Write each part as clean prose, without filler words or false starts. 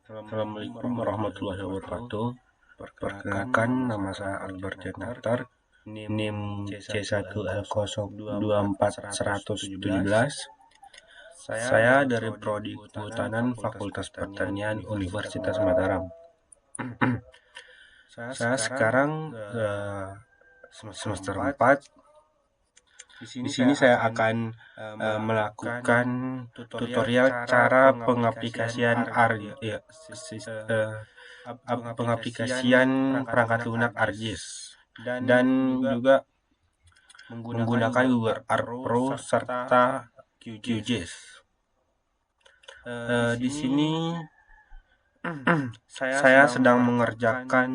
Assalamualaikum warahmatullahi wabarakatuh. Perkenalkan, nama saya Albert Jenartar, NIM C1L024-117. Saya dari Prodi Kehutanan Fakultas Pertanian Universitas Mataram. Saya sekarang semester 4. Di sini saya akan melakukan tutorial cara pengaplikasian pengaplikasian perangkat lunak ArcGIS dan juga menggunakan Google Earth Pro serta QGIS. Di sini saya sedang mengerjakan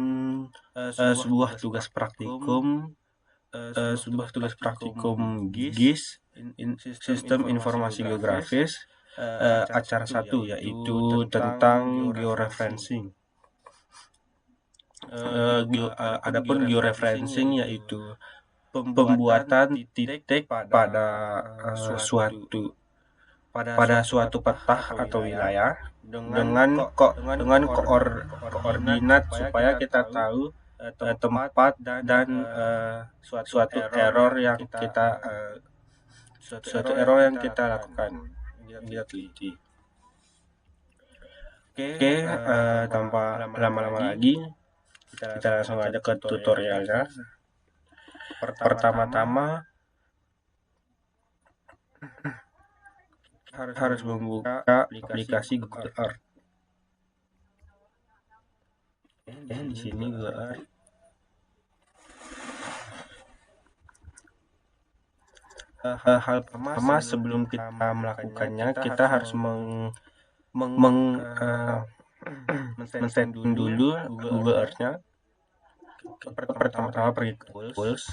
sebuah tugas praktikum GIS, Sistem Informasi Geografis, acara 1, yaitu tentang georeferencing. Adapun georeferencing yaitu pembuatan titik pada suatu peta atau wilayah dengan koordinat supaya kita tahu tempat dan suatu error yang kita lakukan, kita teliti. Oke, tanpa lama-lama lagi, kita langsung aja ke tutorialnya. Pertama-tama harus membuka aplikasi Google Earth. Di sini Google Earth. Hal pertama sebelum kita melakukannya, kita harus men-setting dulu Google Earth-nya. Pertama-tama pergi ke Tools,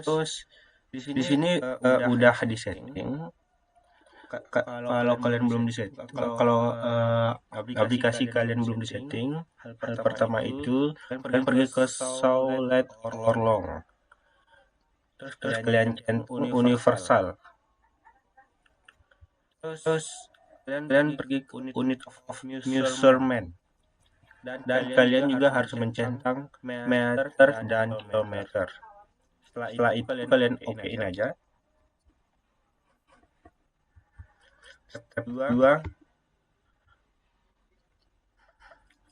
terus di sini udah di-setting. Kalau kalian belum di-setting, kalau aplikasi kalian belum di-setting, hal pertama itu kalian pergi ke Show Let or Long. Terus kalian centang Universal. Terus kalian pergi ke Unit of Measurement. Dan kalian juga harus mencentang meter dan kilometer. Setelah itu kalian okein aja. Step 2,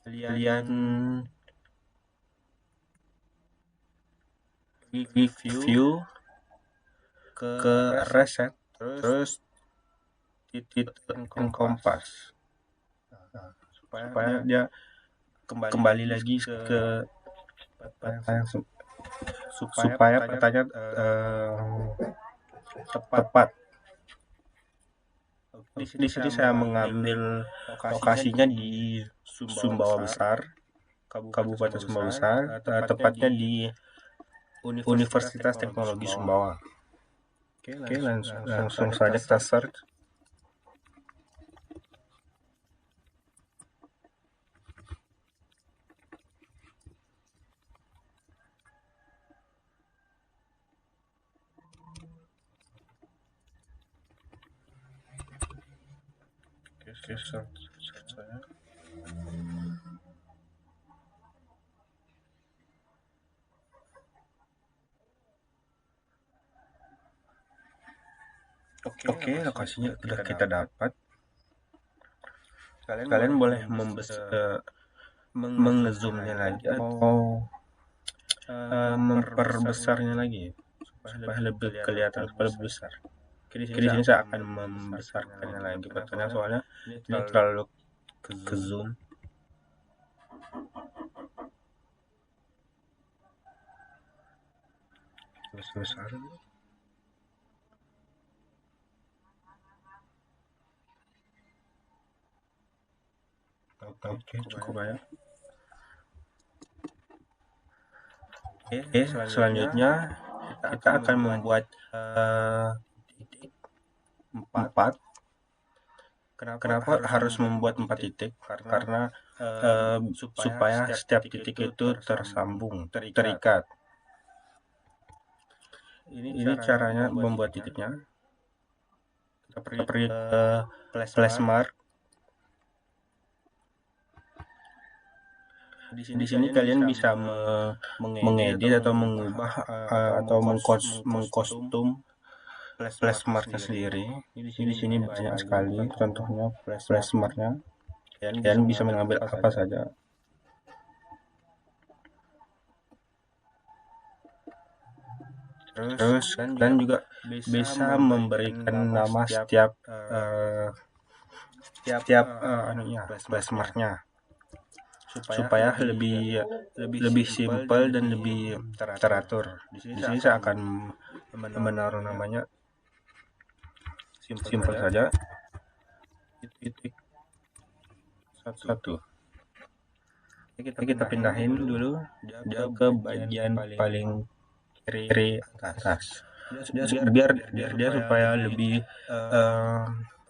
kalian view ke reset, terus titik kompas supaya dia kembali lagi ke supaya petanya tepat. Di sini saya mengambil lokasinya di Sumbawa Besar, Kabupaten Sumbawa Besar, tepatnya di Universitas Teknologi Sumbawa. Oke, langsung saja kita search. Oke, search saya. Oke, lokasinya sudah kita dapat. Kalian boleh mengzoomnya lagi atau memperbesarnya lagi supaya lebih kelihatan, supaya lebih besar. Di sini saya akan membesarkannya lagi petanya, soalnya ini terlalu ke zoom. Besar. Oke, cukup ya. Oke, selanjutnya kita akan membuat titik 4. Kenapa harus membuat 4 titik? Karena supaya setiap titik itu tersambung, terikat. Ini caranya membuat titiknya. kita pergi ke Flashmark. Di sini kalian bisa mengedit atau mengubah atau mengkostum Flashmarknya sendiri. Di sini banyak sekali contohnya Flashmarknya. Kalian bisa mengambil apa saja. Terus kalian juga bisa memberikan nama setiap Flashmarknya supaya lebih simpel dan lebih teratur. Di sini saya akan menaruh namanya simpel saja. Satu. Kita pindahin dulu dia ke bagian paling kiri atas. Biar dia supaya lebih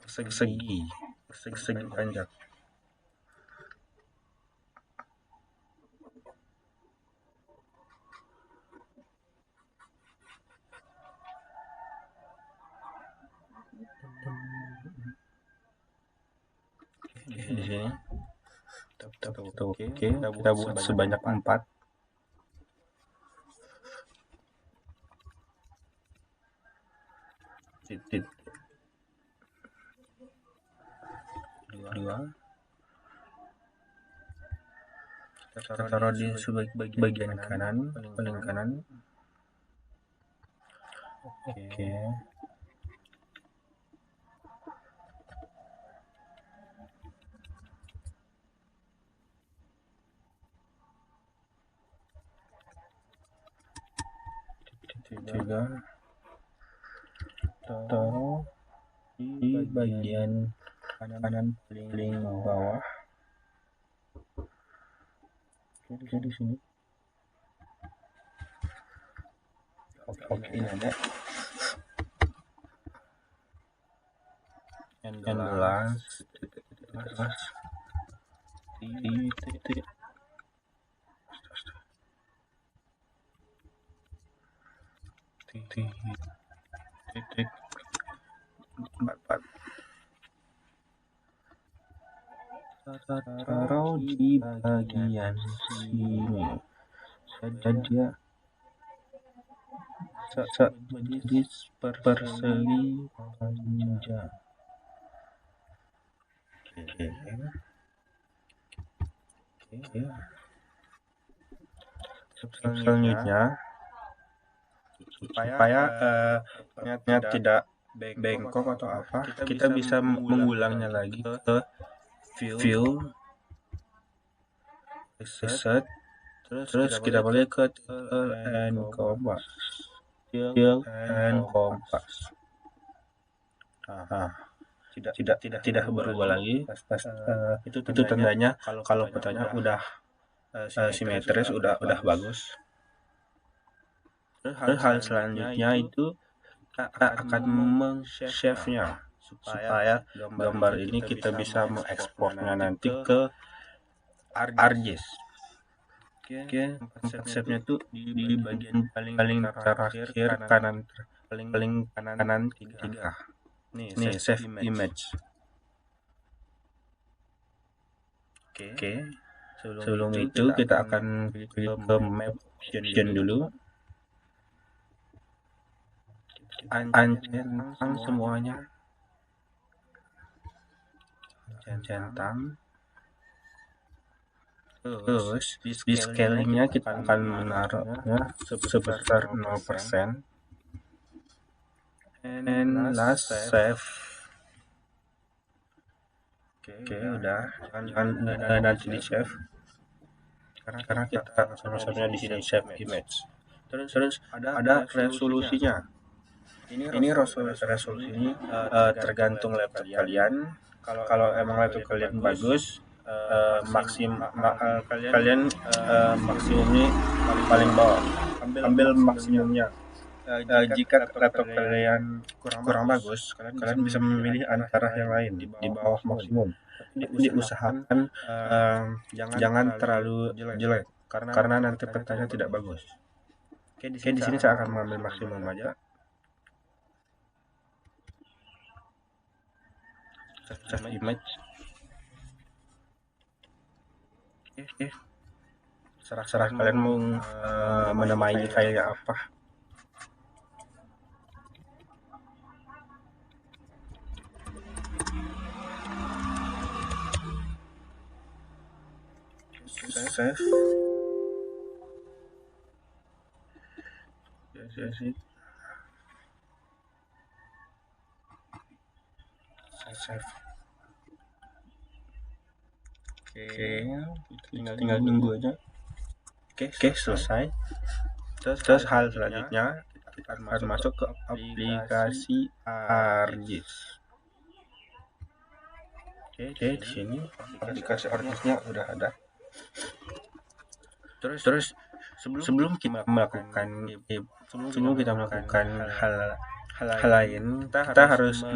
persegi panjang. Di sini kita buat sebanyak 4. Titik 2. Kita taruh di bagian kanan, paling kanan. Oke. Juga taruh di bagian kanan paling bawah. Oke, di sini. Oke, ini ada. Endless. Titik. Titik 4. Taruh di bagian sini saja. Jadi persegi panjang. Oke. Selanjutnya supaya tidak bengkok atau apa, kita bisa mengulangnya lagi ke view, reset, terus kita boleh ke and compass. Tidak berubah lagi. Itu tandanya kalau petanya udah simetris, udah bagus. Terus hal selanjutnya itu kita akan meng-save-nya supaya gambar ini kita bisa mengekspornya nanti ke ArcGIS. Oke, save-nya tuh di bagian paling terakhir kanan 3. Nih, save image. Oke. Sebelum itu kita akan pergi ke map option dulu. Centang semuanya. Centang. Terus di scalingnya kita akan menaruhnya sebesar 0%. And last save. Oke, udah. Nanti di save. Karena kita sama-sama di sini save image. Terus ada resolusinya. Ini resolusinya tergantung laptop kalian. Kalau emang laptop kalian bagus, kalian maksimumnya paling bawah. Ambil maksimumnya. Jika laptop kalian kurang bagus, kalian bisa memilih antara yang lain di bawah maksimum. Diusahakan jangan terlalu jelek karena nanti petanya tidak bagus. Oke, di sini saya akan mengambil maksimum aja. save image. Oke, serah kalian mau menamai filenya apa. Save. Save. Oke, tinggal nunggu aja. Oke, selesai. Terus hal selanjutnya kita akan masuk ke aplikasi ArcGIS. Oke, di sini aplikasi ArcGIS-nya udah ada. Terus sebelum kita melakukan hal lain, kita harus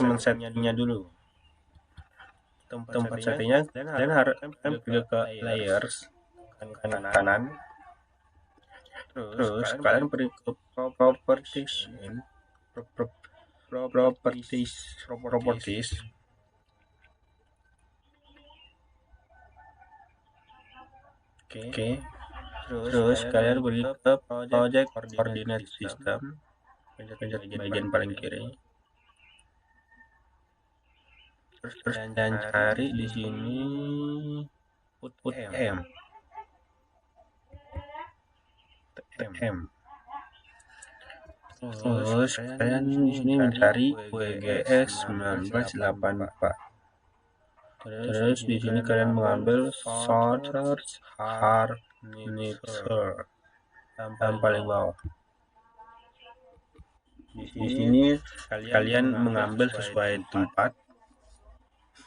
men-setnya dulu. Tempat settingnya kalian harus pergi ke layers kanan. Terus kalian pergi ke properties. Oke. Terus kalian pergi ke project coordinate system, bagian paling kiri. Terus kalian cari di sini put M. Terus kalian di sini mencari WGS 1984. Terus di sini kalian mengambil Source Harnitzer yang paling bawah. Di sini kalian mengambil sesuai tempat.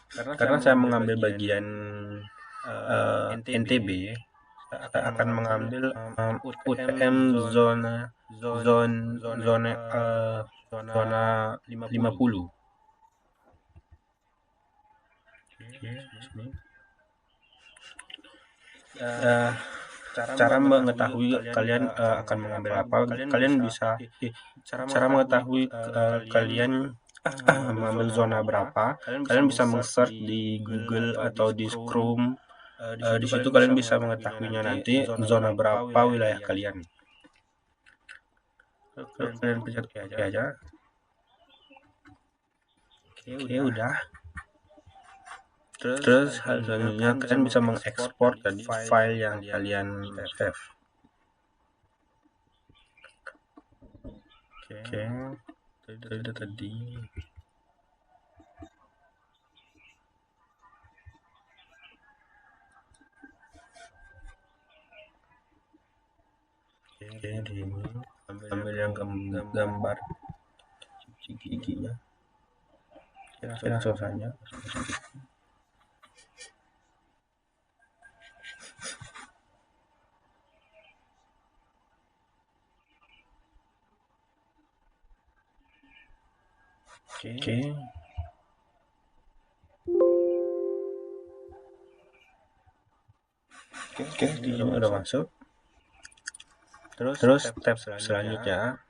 Karena saya mengambil bagian NTB, saya akan mengambil UTM zona 50. Cara mengetahui kalian akan mengambil apa, kalian bisa cara mengetahui kalian mengambil zona berapa, kalian bisa meng-search di Google atau di Chrome. Di situ kalian bisa mengetahuinya nanti zona berapa wilayah kalian. Kalian pencet OK aja. Oke, udah. Terus hal selanjutnya kalian bisa mengekspor tadi file yang kalian save. Oke, tadi. Oke, di sini ambil yang gambar giginya. Langsung saja. Oke. Oke, di sini udah masuk. Terus step selanjutnya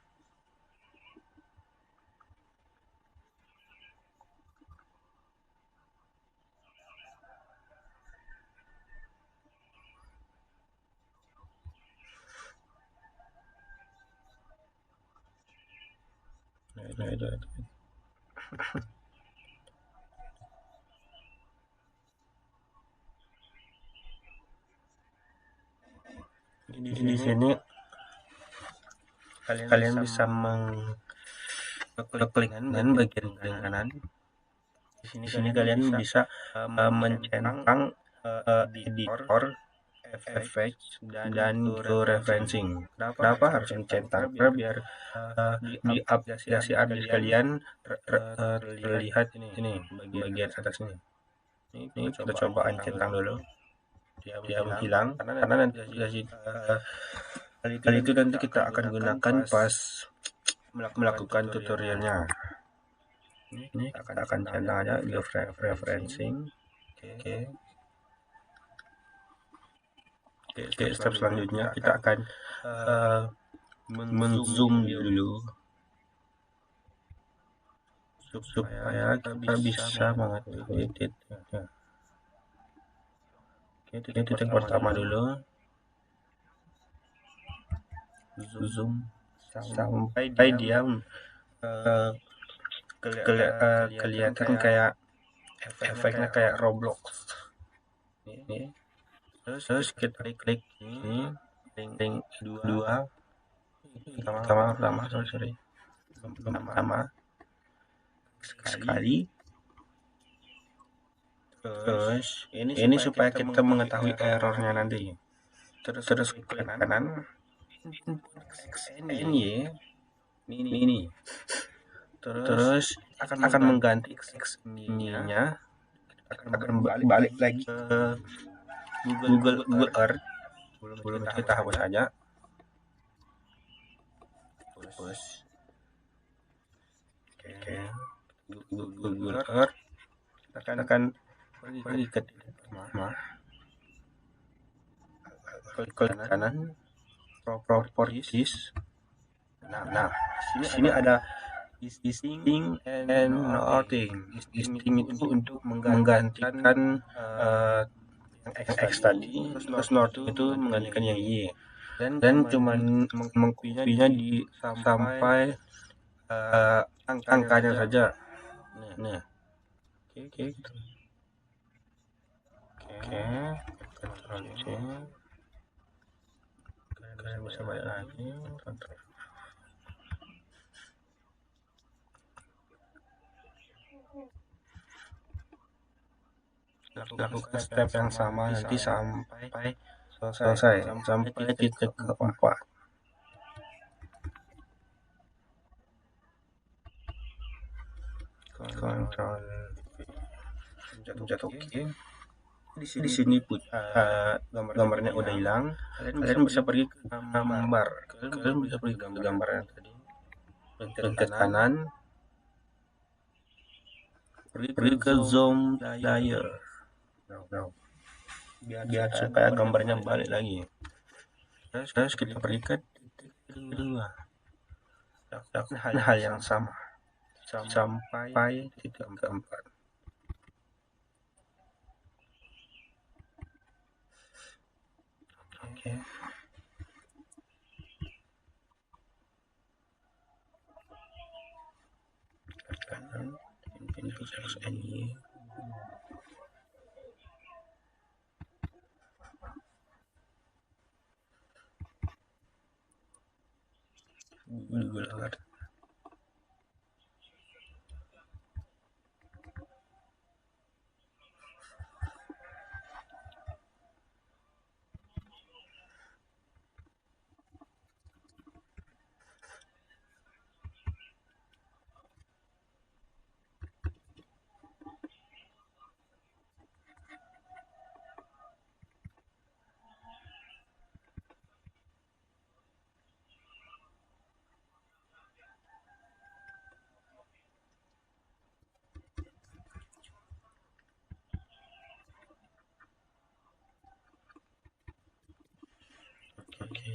di sini kalian bisa mengklik dan bagian kanan. Di sini kalian bisa mencentang editor, effects, dan georeferencing. Kenapa harus mencentang? Karena biar di aplikasi ArcGIS kalian terlihat ini bagian atas ini. Ini kita coba centang dulu. Dia menghilang karena nanti kali itu nanti kita akan gunakan pas melakukan tutorialnya. Ini kita akan centang aja georeferencing. Oke. Oke, step selanjutnya kita akan men-zoom dulu supaya kita bisa mengetahui titiknya. Oke, titik pertama dulu, zoom sampai dia kelihatan kayak efeknya kayak Roblox. Ini. Terus kita klik ini link 2 pertama sorry pertama sekali. Terus ini supaya kita mengetahui errornya nanti. Terus klik kanan XNY ini. Terus akan mengganti XNY-nya, akan balik lagi ke Google Earth. Sebelum kita hapus aja. Terus oke, Google Earth, kita akan pergi ke titik pertama, klik kanan, properties. Nah, sini ada distinct and northing. Distinct itu untuk menggantikan yang X tadi, terus northing itu menggantikan yang Y. Dan cuman mengkopinya di sampai angkanya saja. Nah, oke, Ctrl C. Kalian bisa balik lagi. Lakukan step yang sama nanti sampai selesai, sampai titik keempat. Ctrl pencet OK. Di sini gambarnya udah hilang. Kalian bisa pergi ke gambar. Kalian bisa pergi ke gambar yang tadi. Pencet kanan. Pergi ke zoom layer. Biar supaya gambarnya balik lagi. Terus kita pergi ke titik kedua. Lakukan hal yang sama sampai titik keempat. Oke. Kanan, ini harus ini. Google Earth. Oke.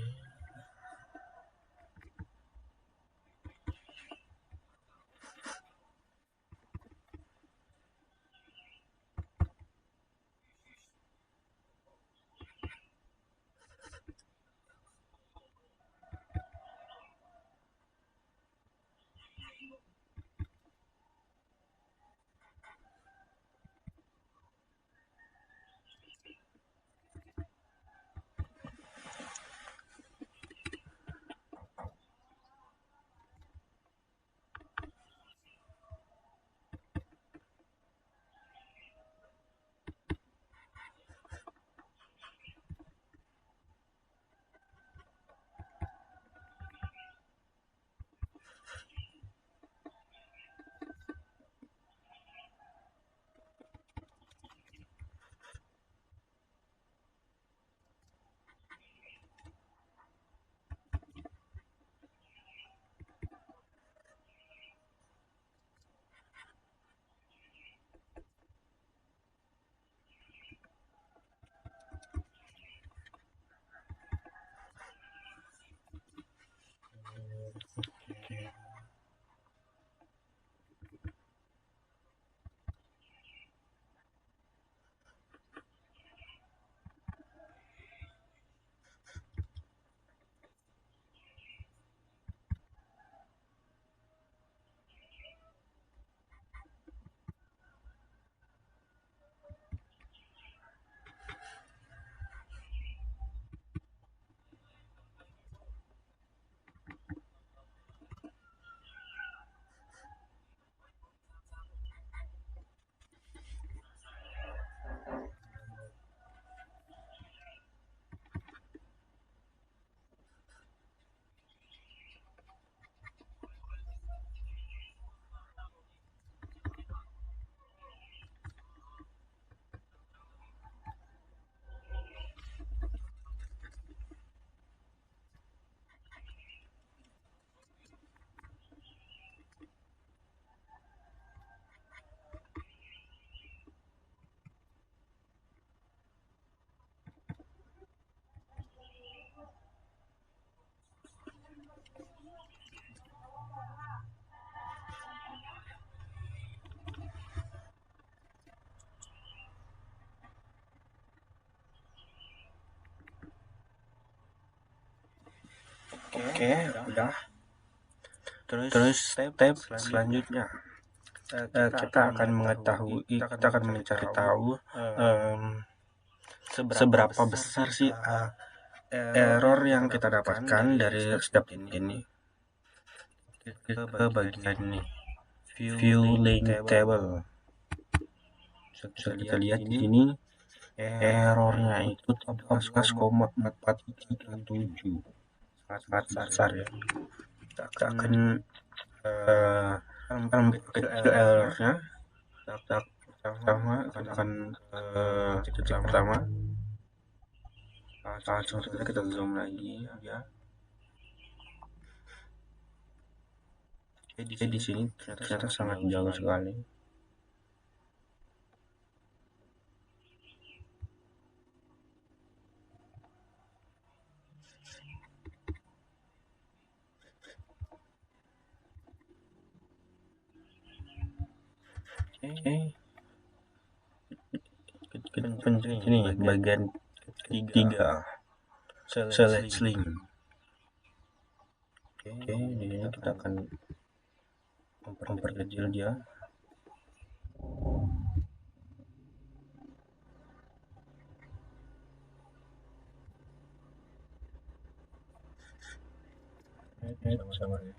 Oke, udah. Terus step selanjutnya kita akan mencari tahu seberapa besar sih error yang kita dapatkan dari step ini. Ke bagian ini, view link table. Bisa kita lihat di sini errornya itu 13,437, sangat besar ya. Kita akan kecil errornya. Pertama kita akan titik pertama. Langsung saja kita zoom lagi ya. Oke, di sini ternyata sangat jauh sekali. Oke, ini bagian ketiga, select link. Oke, di sini kita akan memperkecil dia. Sama ya.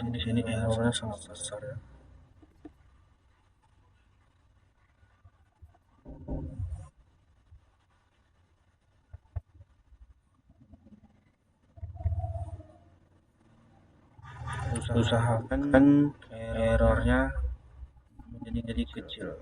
Di sini errornya sangat besar ya. Usahakan errornya jadi kecil.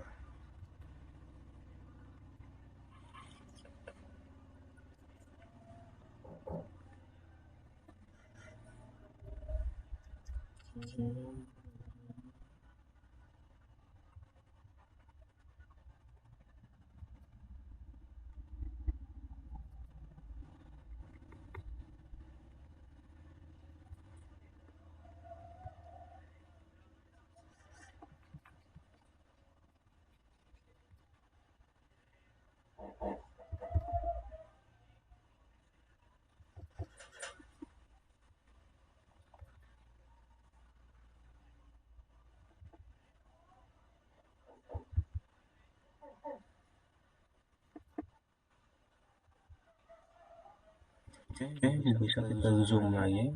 Oke, bisa kita zoom lagi,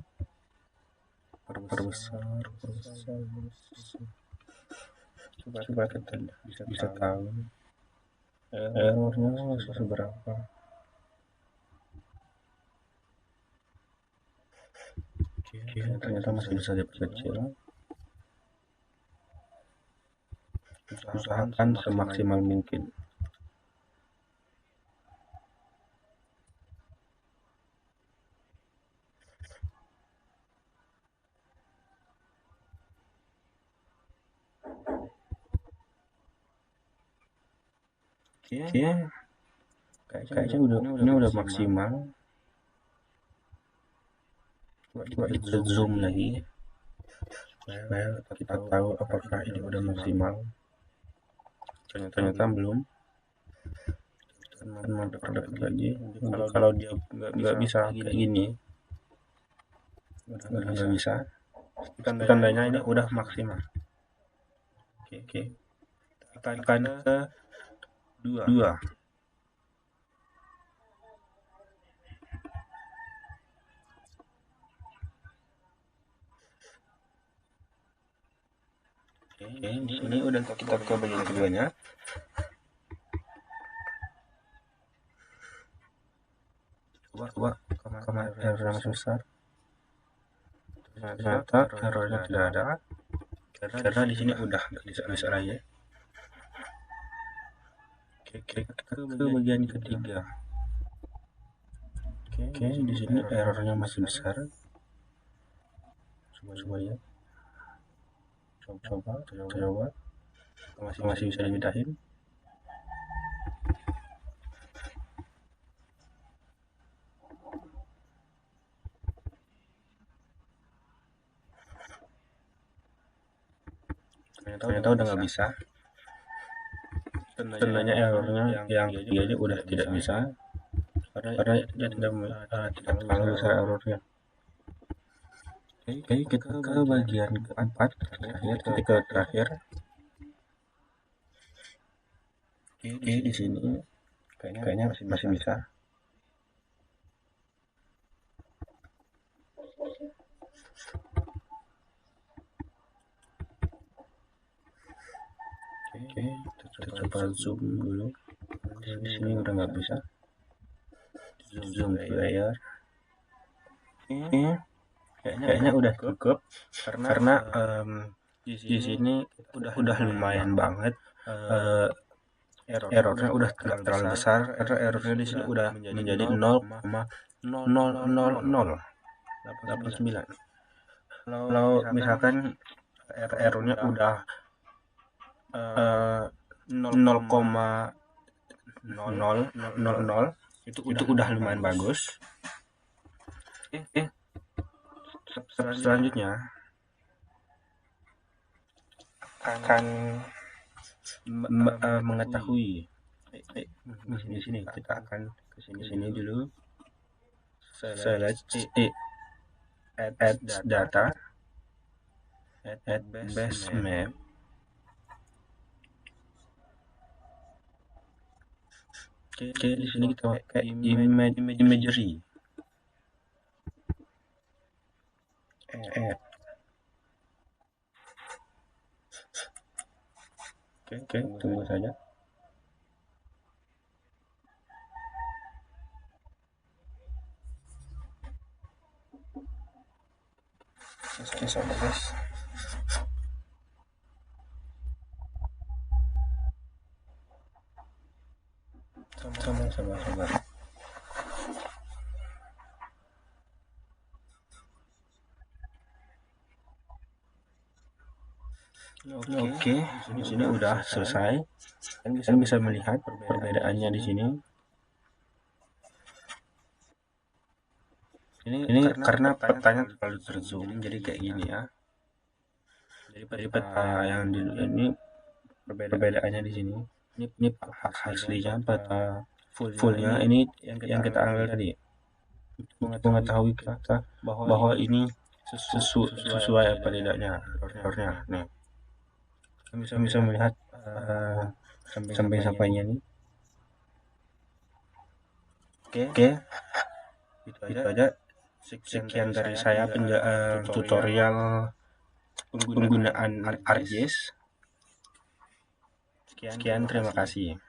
perbesar. Coba kita bisa tahu errornya seberapa. Oke, ternyata masih bisa diperkecil. Usahakan semaksimal mungkin. Oke, kayaknya udah maksimal. Coba kita zoom lagi supaya kita tahu apakah ini udah maksimal. Ternyata belum. Kita memperdekat lagi. Kalau dia nggak bisa kayak gini, nggak bisa. Tandanya ini udah maksimal. Oke. Tekan ke 2. Oke, di sini udah kita ke bagian keduanya. Coba kemana error yang besar. Ternyata errornya tidak ada karena di sini udah bisa lagi. Oke, kita ke bagian ketiga. Oke, di sini errornya masih besar. Coba ya. Coba. Masih bisa dipindahin. Ternyata udah nggak bisa. tandanya errornya yang ketiga ini udah tidak bisa karena dia tidak terlalu besar errornya. Oke, kita ke bagian keempat terakhir, titik terakhir. Oke, di sini kayaknya masih bisa. Oke, kita coba zoom dulu. Di sini udah nggak bisa. Zoom player. Oke, kayaknya udah cukup karena di sini udah lumayan banget. Errornya udah tidak terlalu besar karena errornya di sini udah menjadi 0,0089. Kalau misalkan errornya udah 0,000 itu udah lumayan bagus. Selanjutnya akan mengetahui di sini kita akan ke sini dulu, select add data, add base map. Oke, di sini kita pakai imagery. Add. Oke, tunggu saja. Oke, sabar guys. Sabar. Oke, di sini udah selesai. Kalian bisa melihat perbedaannya di sini. Ini karena petanya terlalu terzoom, jadi kayak gini ya. Jadi peta yang di ini perbedaannya di sini. Ini hak aslinya, peta fullnya ini yang kita ambil tadi. Untuk mengetahui kita bahwa ini sesuai apa tidaknya errornya. Nih, kita bisa melihat sampai-sampainya ini. Oke, itu aja. Sekian dari saya tutorial penggunaan ArcGIS. Sekian, terima kasih.